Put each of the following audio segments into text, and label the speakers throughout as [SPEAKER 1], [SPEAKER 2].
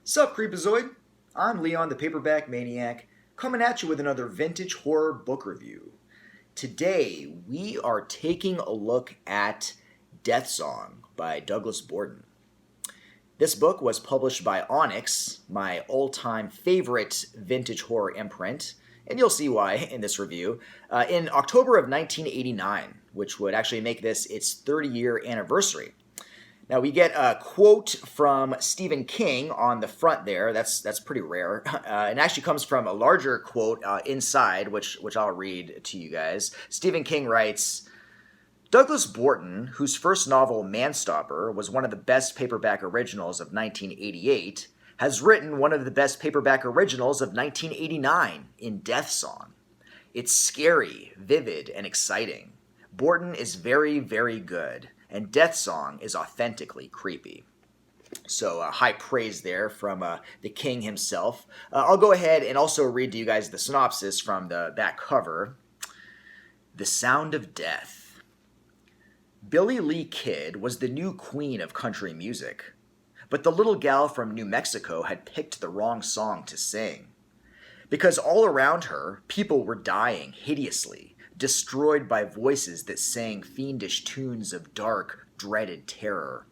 [SPEAKER 1] Sup, Creepazoid? I'm Leon the Paperback Maniac, coming at you with another vintage horror book review. Today, we are taking a look at Deathsong by Douglas Borton. This book was published by Onyx, my all-time favorite vintage horror imprint, and you'll see why in this review, in October of 1989, which would actually make this its 30-year anniversary. Now we get a quote from Stephen King on the front there. That's pretty rare. It actually comes from a larger quote inside, which I'll read to you guys. Stephen King writes, Douglas Borton, whose first novel, Manstopper, was one of the best paperback originals of 1988, has written one of the best paperback originals of 1989 in Deathsong. It's scary, vivid, and exciting. Borton is very, very good, and Deathsong is authentically creepy. So high praise there from the king himself. I'll go ahead and also read to you guys the synopsis from the back cover. The Sound of Death. Billie Lee Kidd was the new queen of country music, but the little gal from New Mexico had picked the wrong song to sing. Because all around her, people were dying hideously, destroyed by voices that sang fiendish tunes of dark, dreaded terror.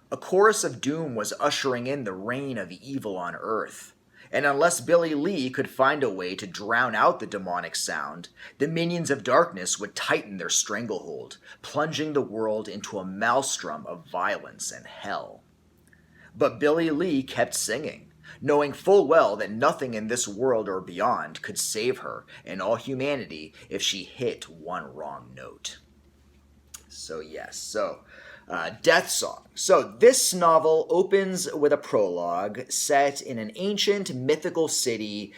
[SPEAKER 1] A chorus of doom was ushering in the reign of evil on earth, and unless Billie Lee could find a way to drown out the demonic sound, the minions of darkness would tighten their stranglehold, plunging the world into a maelstrom of violence and hell. But Billie Lee kept singing, knowing full well that nothing in this world or beyond could save her and all humanity if she hit one wrong note. Deathsong. So this novel opens with a prologue set in an ancient mythical city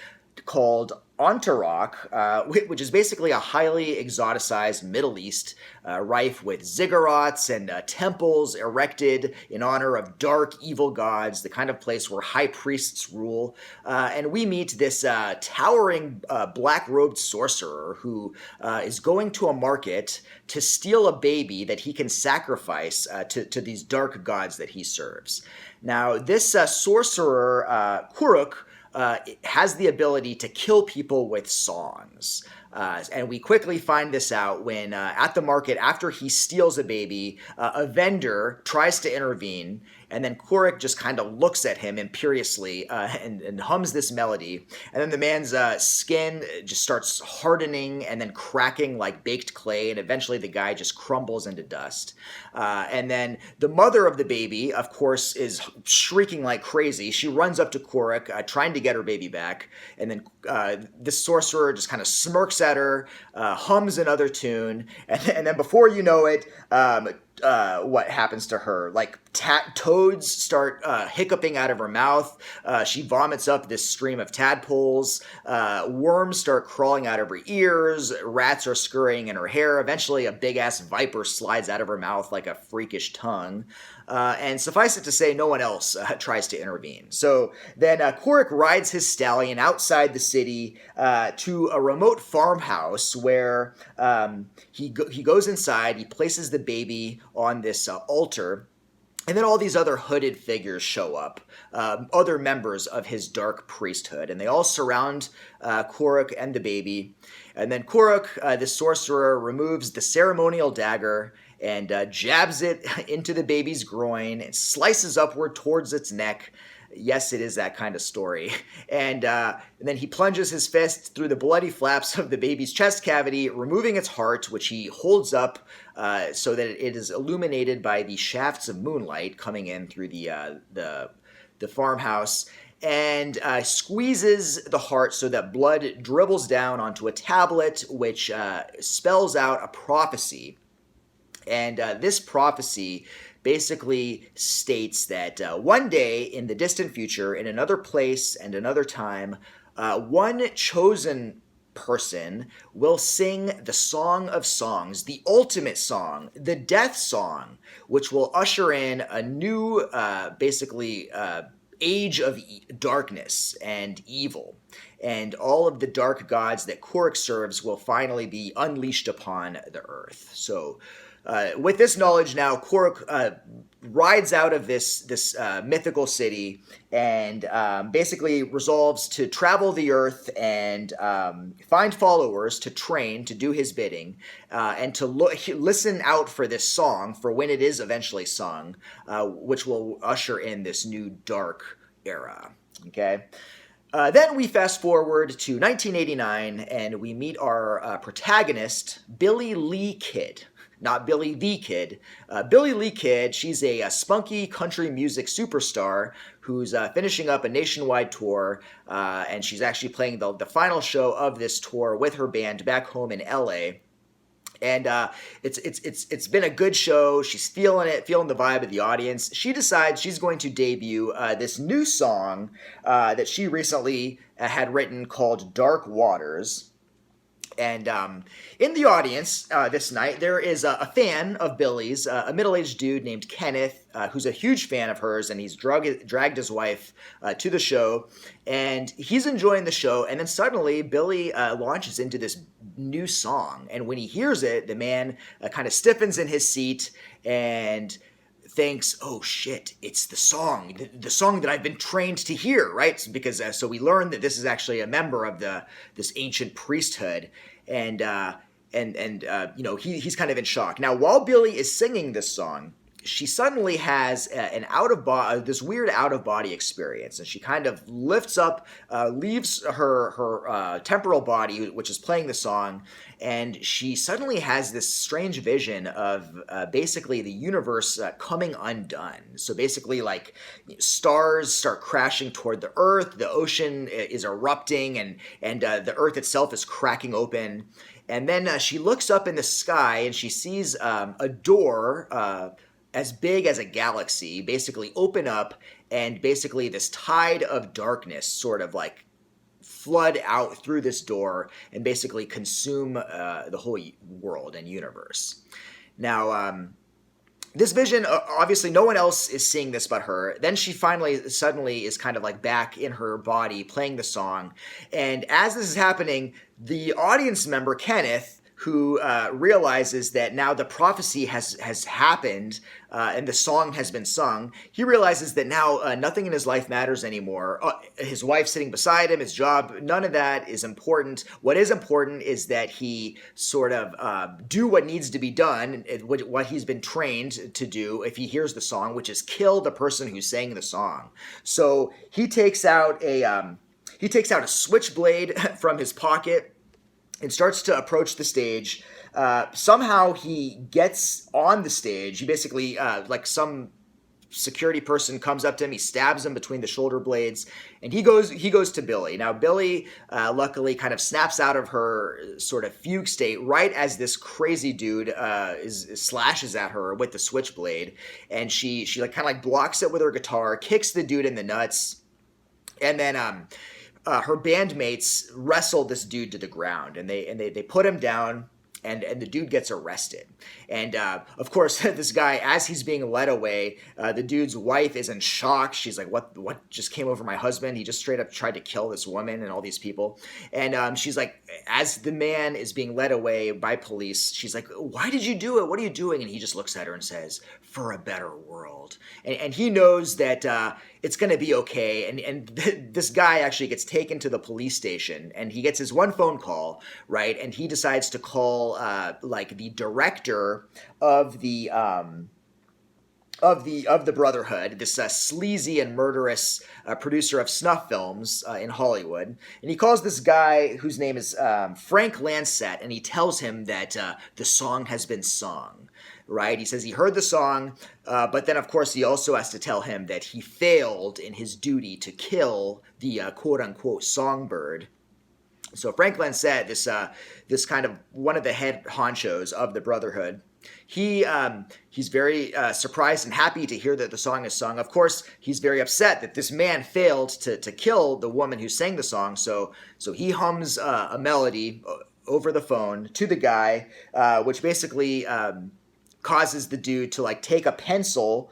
[SPEAKER 1] called Ontarok, which is basically a highly exoticized Middle East, rife with ziggurats and temples erected in honor of dark, evil gods, the kind of place where high priests rule. And we meet this towering black-robed sorcerer who is going to a market to steal a baby that he can sacrifice to these dark gods that he serves. Now, this sorcerer, Kuruk, has the ability to kill people with songs. And we quickly find this out when, at the market, after he steals a baby, a vendor tries to intervene, and then Kuruk just kind of looks at him imperiously and hums this melody. And then the man's skin just starts hardening and then cracking like baked clay, and eventually the guy just crumbles into dust. And then the mother of the baby, of course, is shrieking like crazy. She runs up to Kuruk, trying to get her baby back. And then this sorcerer just kind of smirks at her, hums another tune, and then before you know it, what happens to her? Like toads start hiccuping out of her mouth. She vomits up this stream of tadpoles. Worms start crawling out of her ears. Rats are scurrying in her hair. Eventually, a big-ass viper slides out of her mouth like a freakish tongue. And suffice it to say, no one else tries to intervene. So then Kuruk rides his stallion outside the city to a remote farmhouse where he goes inside, he places the baby on this altar, and then all these other hooded figures show up, other members of his dark priesthood, and they all surround Kuruk and the baby. And then Kuruk, the sorcerer, removes the ceremonial dagger and jabs it into the baby's groin and slices upward towards its neck. Yes, it is that kind of story. And then he plunges his fist through the bloody flaps of the baby's chest cavity, removing its heart, which he holds up so that it is illuminated by the shafts of moonlight coming in through the farmhouse, and squeezes the heart so that blood dribbles down onto a tablet, which spells out a prophecy. And this prophecy basically states that one day in the distant future, in another place and another time, one chosen person will sing the Song of Songs, the ultimate song, the Death Song, which will usher in a new, age of darkness and evil. And all of the dark gods that Kuruk serves will finally be unleashed upon the earth. So with this knowledge now, Quark rides out of this mythical city and basically resolves to travel the earth and find followers to train to do his bidding and to listen out for this song for when it is eventually sung, which will usher in this new dark era. Okay. Then we fast forward to 1989 and we meet our protagonist, Billy Lee Kidd. Not Billy the Kid. Billy Lee Kidd, she's a spunky country music superstar who's finishing up a nationwide tour, and she's actually playing the final show of this tour with her band back home in LA. And it's been a good show. She's feeling it, feeling the vibe of the audience. She decides she's going to debut this new song that she recently had written called Dark Waters. And in the audience this night, there is a fan of Billy's, a middle-aged dude named Kenneth, who's a huge fan of hers, and he's dragged his wife to the show. And he's enjoying the show, and then suddenly Billy launches into this new song. And when he hears it, the man kind of stiffens in his seat and thinks, oh shit, it's the song that I've been trained to hear, right? Because so we learn that this is actually a member of this ancient priesthood, and he's kind of in shock. Now, while Billy is singing this song, she suddenly has this weird out of body experience, and she kind of lifts up, leaves her temporal body, which is playing the song, and she suddenly has this strange vision of basically the universe coming undone. So basically, like, stars start crashing toward the Earth, the ocean is erupting, and the Earth itself is cracking open. And then she looks up in the sky and she sees a door as big as a galaxy basically open up, and basically this tide of darkness sort of like flood out through this door and basically consume the whole world and universe. Now, this vision, obviously no one else is seeing this but her. Then she suddenly is kind of like back in her body playing the song. And as this is happening, the audience member, Kenneth, who realizes that now the prophecy has happened and the song has been sung, he realizes that now nothing in his life matters anymore. His wife sitting beside him, his job, none of that is important. What is important is that he sort of do what needs to be done, what he's been trained to do if he hears the song, which is kill the person who sang the song. So he takes out a switchblade from his pocket and starts to approach the stage. Somehow he gets on the stage. He basically, like some security person comes up to him, he stabs him between the shoulder blades, and he goes to Billy. Now Billy, luckily, kind of snaps out of her sort of fugue state right as this crazy dude slashes at her with the switchblade, and she like kind of like blocks it with her guitar, kicks the dude in the nuts, and then her bandmates wrestle this dude to the ground, and they put him down, and the dude gets arrested. And of course, this guy, as he's being led away, the dude's wife is in shock. She's like, what just came over my husband? He just straight up tried to kill this woman and all these people. And she's like, as the man is being led away by police, she's like, why did you do it? What are you doing? And he just looks at her and says, for a better world. And he knows that it's going to be okay. And this guy actually gets taken to the police station, and he gets his one phone call, right? And he decides to call like the director of the Brotherhood, this sleazy and murderous producer of snuff films in Hollywood. And he calls this guy whose name is Frank Lancet, and he tells him that the song has been sung. Right? He says he heard the song, but then, of course, he also has to tell him that he failed in his duty to kill the quote-unquote songbird. So Frank Lancet, this kind of one of the head honchos of the Brotherhood, he's very surprised and happy to hear that the song is sung. Of course, he's very upset that this man failed to kill the woman who sang the song. So he hums a melody over the phone to the guy, which basically causes the dude to like take a pencil,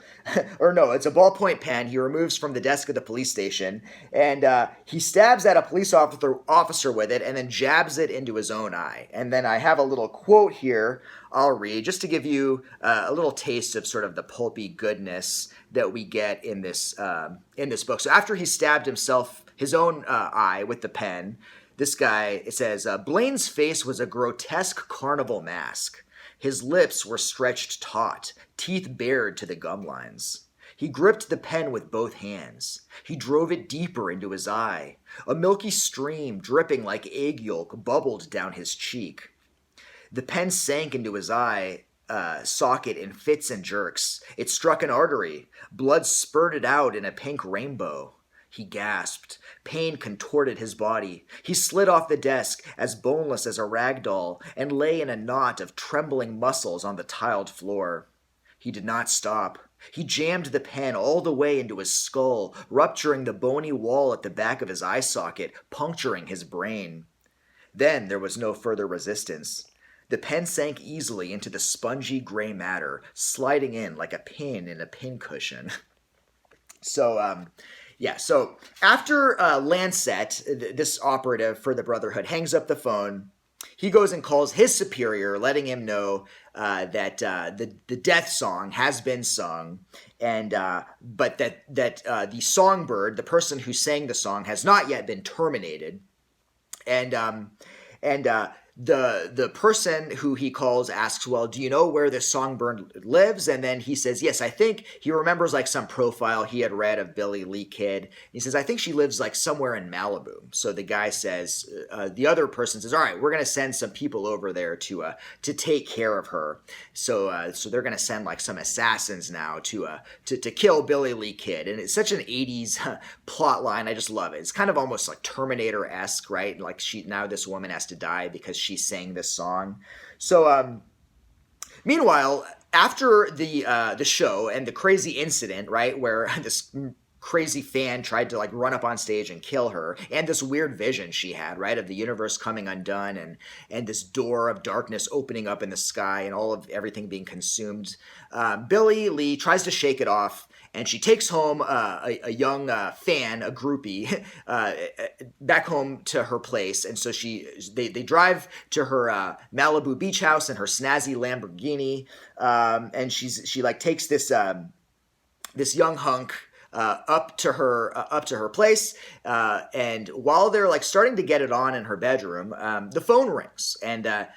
[SPEAKER 1] or no, it's a ballpoint pen. He removes from the desk of the police station, and he stabs at a police officer with it, and then jabs it into his own eye. And then I have a little quote here I'll read just to give you a little taste of sort of the pulpy goodness that we get in this book. So after he stabbed his own eye with the pen, this guy, it says, Blaine's face was a grotesque carnival mask. His lips were stretched taut, teeth bared to the gum lines. He gripped the pen with both hands. He drove it deeper into his eye. A milky stream, dripping like egg yolk, bubbled down his cheek. The pen sank into his eye socket in fits and jerks. It struck an artery. Blood spurted out in a pink rainbow. He gasped. Pain contorted his body. He slid off the desk, as boneless as a rag doll, and lay in a knot of trembling muscles on the tiled floor. He did not stop. He jammed the pen all the way into his skull, rupturing the bony wall at the back of his eye socket, puncturing his brain. Then there was no further resistance. The pen sank easily into the spongy gray matter, sliding in like a pin in a pincushion. So after Lancet, this operative for the Brotherhood, hangs up the phone, he goes and calls his superior, letting him know that the death song has been sung, and but that the songbird, the person who sang the song, has not yet been terminated, and the person who he calls asks, well, do you know where this songbird lives? And then he says, yes, I think he remembers like some profile he had read of Billy Lee Kidd. He says, I think she lives like somewhere in Malibu. So the guy says, the other person says, all right, we're going to send some people over there to take care of her. So they're going to send like some assassins now to kill Billy Lee Kidd. And it's such an 80s plot line. I just love it. It's kind of almost like Terminator-esque, right? Like now this woman has to die because she sang this song. So meanwhile, after the show and the crazy incident, right, where this crazy fan tried to like run up on stage and kill her, and this weird vision she had, right, of the universe coming undone and this door of darkness opening up in the sky and all of everything being consumed, Billy Lee tries to shake it off, and she takes home a young fan, a groupie, back home to her place. And so they drive to her Malibu beach house in her snazzy Lamborghini, and she like takes this young hunk up to her place, and while they're like starting to get it on in her bedroom, the phone rings, and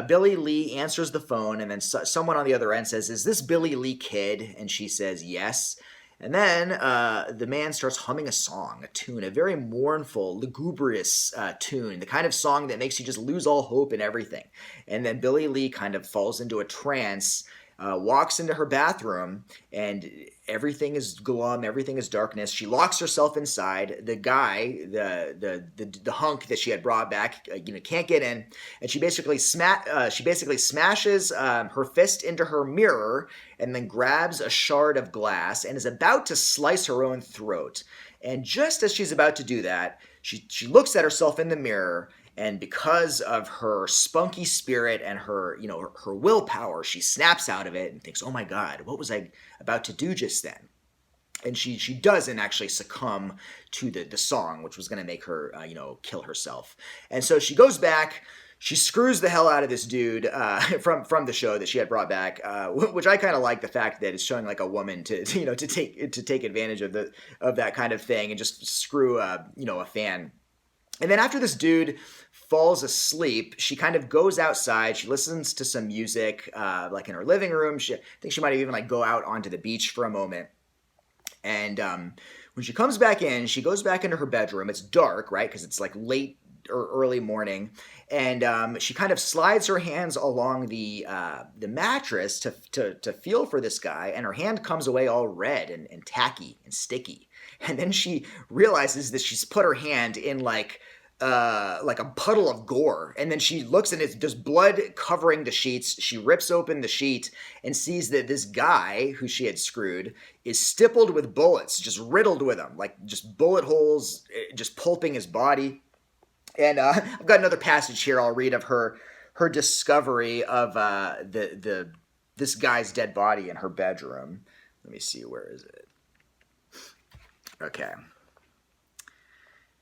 [SPEAKER 1] Billy Lee answers the phone, and then someone on the other end says, "Is this Billy Lee Kidd?" And she says, "Yes." And then the man starts humming a song, a tune, a very mournful, lugubrious tune, the kind of song that makes you just lose all hope in everything. And then Billy Lee kind of falls into a trance, walks into her bathroom, and everything is glum, everything is darkness. She locks herself inside. The guy, the hunk that she had brought back, can't get in, and she basically smashes her fist into her mirror, and then grabs a shard of glass and is about to slice her own throat. And just as she's about to do that, she looks at herself in the mirror. And because of her spunky spirit and her willpower, she snaps out of it and thinks, oh my God, what was I about to do just then? And she doesn't actually succumb to the song, which was going to make her, kill herself. And so she goes back, she screws the hell out of this dude from the show that she had brought back, which I kind of like the fact that it's showing like a woman to take advantage of that kind of thing and just screw a fan. And then after this dude falls asleep, she kind of goes outside. She listens to some music, like in her living room. I think she might even like go out onto the beach for a moment. And when she comes back in, she goes back into her bedroom. It's dark, right? Because it's like late or early morning. And she kind of slides her hands along the mattress to feel for this guy. And her hand comes away all red and tacky and sticky. And then she realizes that she's put her hand in like a puddle of gore. And then she looks and there's blood covering the sheets. She rips open the sheet and sees that this guy who she had screwed is stippled with bullets, just riddled with them, like just bullet holes, just pulping his body. And I've got another passage here I'll read of her discovery of the this guy's dead body in her bedroom. Let me see, where is it? Okay.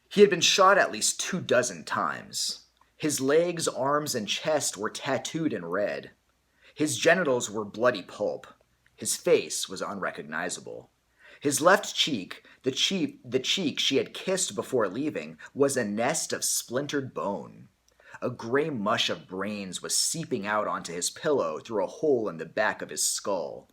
[SPEAKER 1] He had been shot at least 24 times. His legs, arms, and chest were tattooed in red. His genitals were bloody pulp. His face was unrecognizable. His left cheek, the cheek she had kissed before leaving, was a nest of splintered bone. A gray mush of brains was seeping out onto his pillow through a hole in the back of his skull.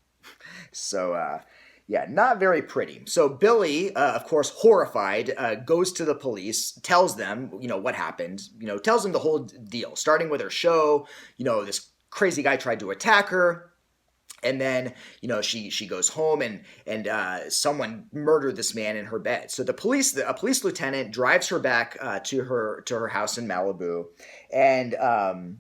[SPEAKER 1] So, yeah, not very pretty. So Billy, of course, horrified, goes to the police, tells them, what happened, tells them the whole deal, starting with her show. This crazy guy tried to attack her. And then, she goes home and someone murdered this man in her bed. So a police lieutenant drives her back to her house in Malibu, and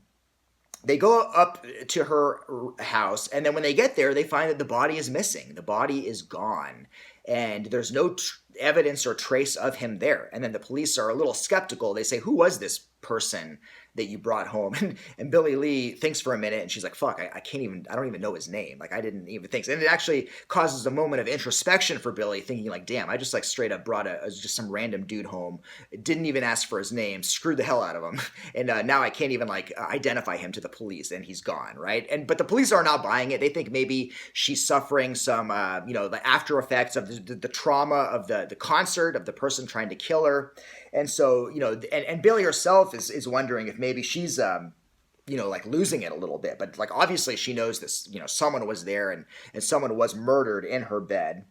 [SPEAKER 1] they go up to her house. And then when they get there, they find that the body is missing. The body is gone, and there's no evidence or trace of him there. And then the police are a little skeptical. They say, "Who was this person that you brought home?" And Billy Lee thinks for a minute, and she's like, "Fuck, I don't even know his name. Like, I didn't even think." And it actually causes a moment of introspection for Billy, thinking like, "Damn, I just like straight up brought just some random dude home, didn't even ask for his name, screwed the hell out of him, and now I can't even like identify him to the police, and he's gone, right?" But the police are not buying it. They think maybe she's suffering some, the after effects of the trauma of the concert, of the person trying to kill her. And so, and Billy herself is wondering if maybe she's, like losing it a little bit. But like, obviously she knows this, someone was there and someone was murdered in her bed.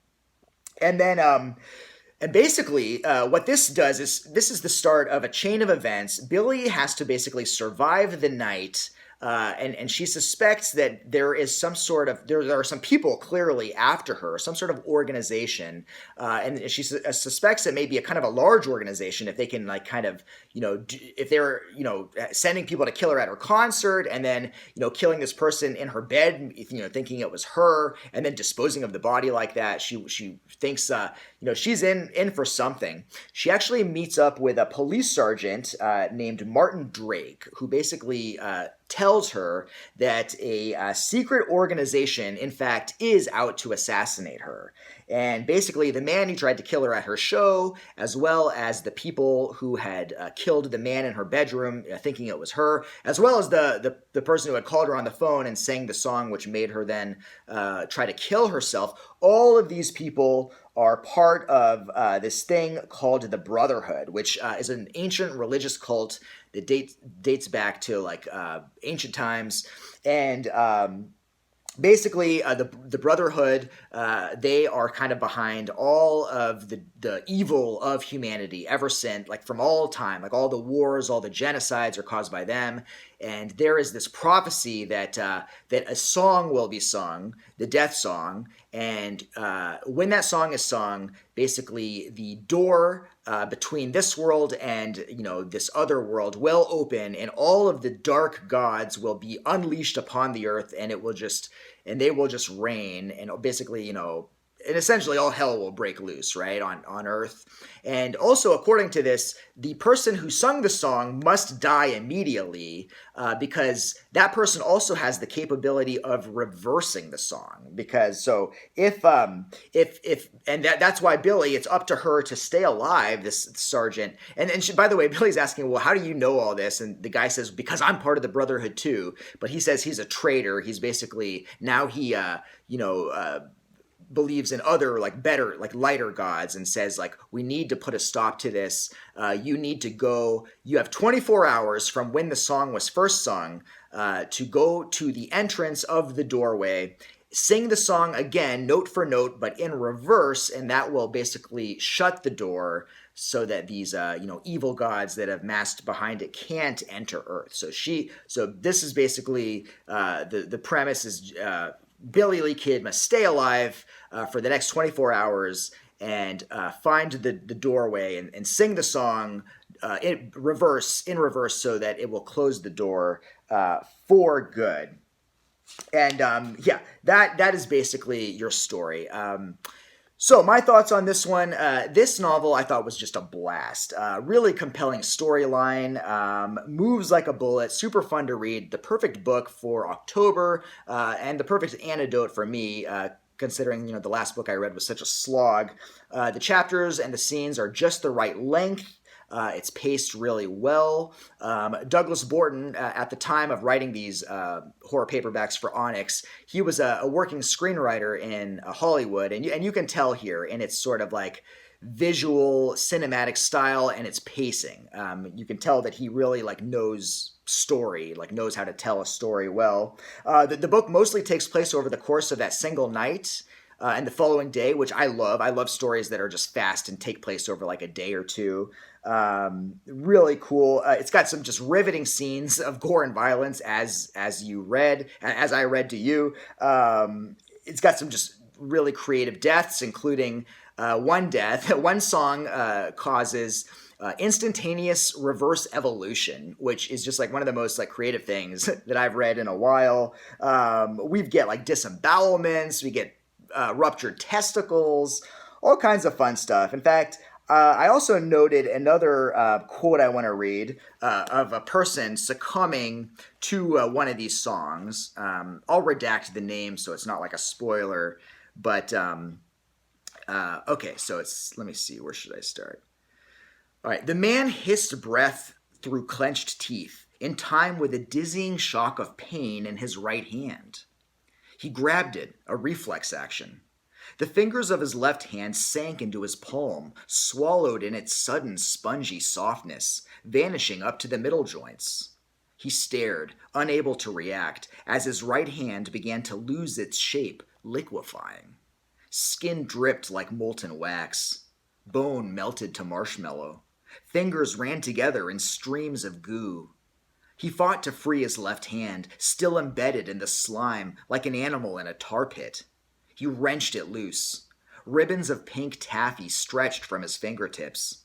[SPEAKER 1] And then, and basically what this does is, this is the start of a chain of events. Billy has to basically survive the night. And she suspects that there is some sort of, there are some people clearly after her, some sort of organization. And she suspects it may be a kind of a large organization if they can like kind of, if they're, sending people to kill her at her concert and then, killing this person in her bed, thinking it was her, and then disposing of the body like that. She thinks, she's in for something. She actually meets up with a police sergeant named Martin Drake, who basically tells her that a secret organization, in fact, is out to assassinate her. And basically, the man who tried to kill her at her show, as well as the people who had killed the man in her bedroom, thinking it was her, as well as the person who had called her on the phone and sang the song which made her then try to kill herself, all of these people are part of this thing called the Brotherhood, which is an ancient religious cult that dates back to like ancient times. And basically, the Brotherhood, they are kind of behind all of the evil of humanity ever since, like from all time, like all the wars, all the genocides are caused by them. And there is this prophecy that a song will be sung, the Deathsong, and when that song is sung, basically the door between this world and this other world will open, and all of the dark gods will be unleashed upon the earth, and they will just reign, and basically and essentially all hell will break loose, right, on Earth. And also, according to this, the person who sung the song must die immediately because that person also has the capability of reversing the song. Because so if and that's why Billy, it's up to her to stay alive, this sergeant. And she, by the way, Billy's asking, well, how do you know all this? And the guy says, because I'm part of the Brotherhood too. But he says he's a traitor. He's basically, now he, believes in other like better like lighter gods and says like, we need to put a stop to this. You need to go, you have 24 hours from when the song was first sung to go to the entrance of the doorway, sing the song again note for note but in reverse, and that will basically shut the door so that these evil gods that have masked behind it can't enter Earth. So this is basically the premise is Billy Lee Kid must stay alive for the next 24 hours and find the doorway and sing the song in reverse so that it will close the door for good. And that is basically your story. So my thoughts on this one, this novel I thought was just a blast. Really compelling storyline, moves like a bullet, super fun to read, the perfect book for October, and the perfect antidote for me, considering the last book I read was such a slog. The chapters and the scenes are just the right length. It's paced really well. Douglas Borton, at the time of writing these horror paperbacks for Onyx, he was a working screenwriter in Hollywood, and you can tell here in its sort of like visual cinematic style and its pacing. You can tell that he really like knows story, like knows how to tell a story well. The book mostly takes place over the course of that single night. And the following day, which I love. I love stories that are just fast and take place over like a day or two. Really cool. It's got some just riveting scenes of gore and violence, as I read to you. It's got some just really creative deaths, including one death. One song causes instantaneous reverse evolution, which is just like one of the most like creative things that I've read in a while. We get like disembowelments. We get ruptured testicles, all kinds of fun stuff. In fact, I also noted another quote I want to read of a person succumbing to one of these songs. I'll redact the name so it's not like a spoiler, but okay, so let me see, where should I start? All right, the man hissed breath through clenched teeth, in time with a dizzying shock of pain in his right hand. He grabbed it, a reflex action. The fingers of his left hand sank into his palm, swallowed in its sudden spongy softness, vanishing up to the middle joints. He stared, unable to react, as his right hand began to lose its shape, liquefying. Skin dripped like molten wax. Bone melted to marshmallow. Fingers ran together in streams of goo. He fought to free his left hand, still embedded in the slime like an animal in a tar pit. He wrenched it loose. Ribbons of pink taffy stretched from his fingertips.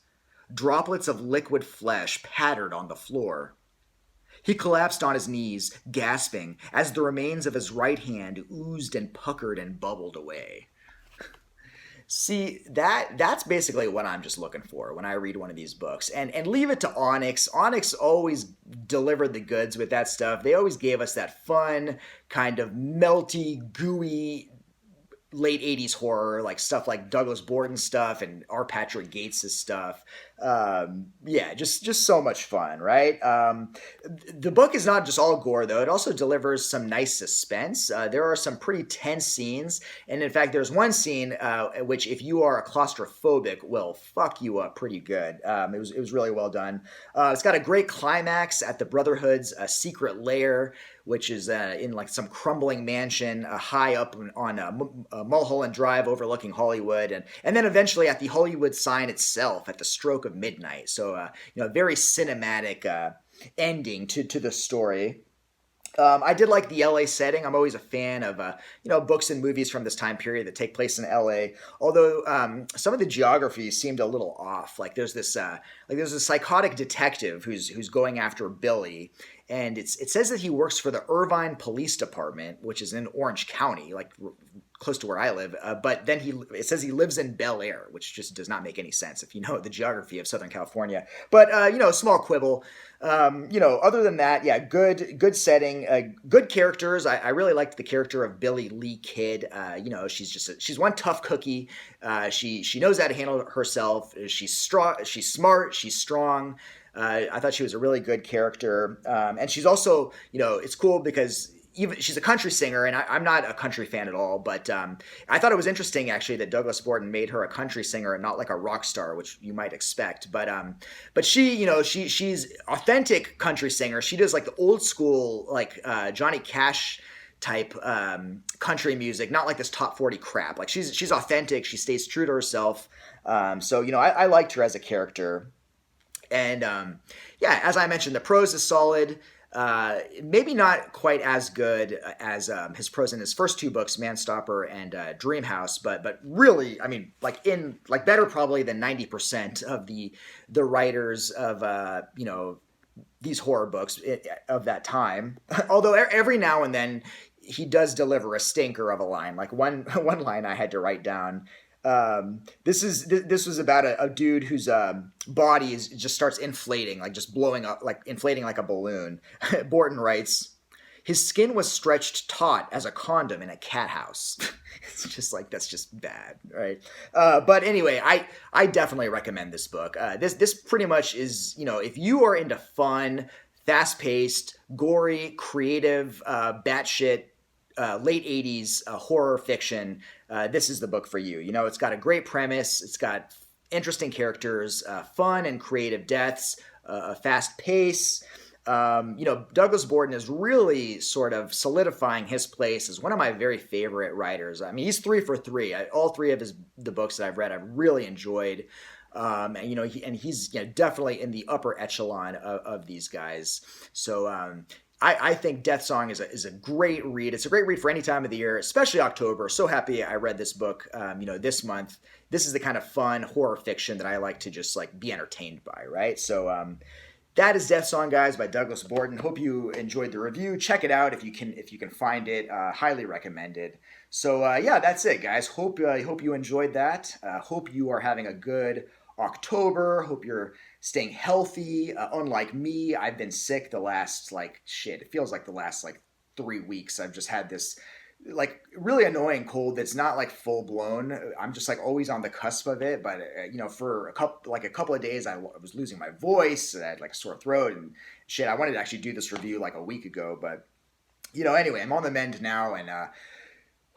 [SPEAKER 1] Droplets of liquid flesh pattered on the floor. He collapsed on his knees, gasping, as the remains of his right hand oozed and puckered and bubbled away. See, that's basically what I'm just looking for when I read one of these books. And leave it to Onyx. Onyx always delivered the goods with that stuff. They always gave us that fun, kind of melty, gooey late 80s horror, like stuff like Douglas Borton stuff and R. Patrick Gates' stuff. Yeah, just so much fun, right? The book is not just all gore, though. It also delivers some nice suspense. There are some pretty tense scenes. And in fact, there's one scene which, if you are a claustrophobic, will fuck you up pretty good. It was really well done. It's got a great climax at the Brotherhood's secret lair, which is in like some crumbling mansion high up on Mulholland Drive overlooking Hollywood. And then eventually at the Hollywood sign itself at the stroke of midnight. So, a very cinematic ending to the story. I did like the LA setting. I'm always a fan of, books and movies from this time period that take place in LA. Although some of the geography seemed a little off. Like there's this psychotic detective who's going after Billy, and it says that he works for the Irvine Police Department, which is in Orange County, like close to where I live. But then it says he lives in Bel Air, which just does not make any sense if you know the geography of Southern California. But small quibble. Other than that, yeah, good setting, good characters. I really liked the character of Billy Lee Kidd. She's one tough cookie. She knows how to handle herself. She's strong. She's smart. She's strong. I thought she was a really good character. And she's also, it's cool because she's a country singer, and I'm not a country fan at all, but I thought it was interesting actually that Douglas Borton made her a country singer and not like a rock star, which you might expect. But she's authentic country singer. She does like the old school like Johnny Cash type country music, not like this top 40 crap. Like she's authentic. She stays true to herself. So I liked her as a character. And as I mentioned, the prose is solid. Maybe not quite as good as his prose in his first two books, Manstopper and Dreamhouse, but really, I mean, better probably than 90% of the writers of these horror books of that time. Although every now and then he does deliver a stinker of a line. Like one line I had to write down. This was about a dude whose body just starts inflating, like just blowing up, like inflating like a balloon. Borton writes, his skin was stretched taut as a condom in a cat house. It's just like, that's just bad, right? But anyway, I definitely recommend this book. This pretty much is, if you are into fun, fast-paced, gory, creative, batshit, late 80s horror fiction, this is the book for you. It's got a great premise, it's got interesting characters, fun and creative deaths, a fast pace. Douglas Borton is really sort of solidifying his place as one of my very favorite writers. I mean, he's 3 for 3. All three of the books that I've read, I've really enjoyed. He's definitely in the upper echelon of these guys. So I think Deathsong is a great read. It's a great read for any time of the year, especially October. So happy I read this book, this month. This is the kind of fun horror fiction that I like to just like be entertained by, right? So that is Deathsong, guys, by Douglas Borton. Hope you enjoyed the review. Check it out if you can find it. Highly recommended. So that's it, guys. Hope you enjoyed that. Hope you are having a good October. Hope you're staying healthy. Unlike me, I've been sick the last it feels like the last 3 weeks. I've just had this really annoying cold that's not full blown. I'm just always on the cusp of it. But for a couple of days, I was losing my voice. I had a sore throat and shit. I wanted to actually do this review a week ago, but anyway, I'm on the mend now, and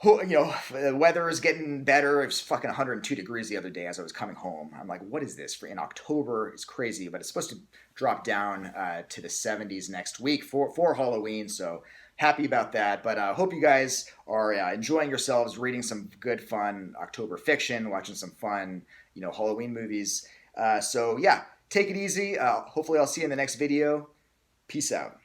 [SPEAKER 1] the weather is getting better. It was fucking 102 degrees the other day as I was coming home. I'm like, what is this in October? It's crazy, but it's supposed to drop down to the 70s next week for Halloween. So happy about that. But hope you guys are enjoying yourselves, reading some good, fun October fiction, watching some fun, Halloween movies. So take it easy. Hopefully I'll see you in the next video. Peace out.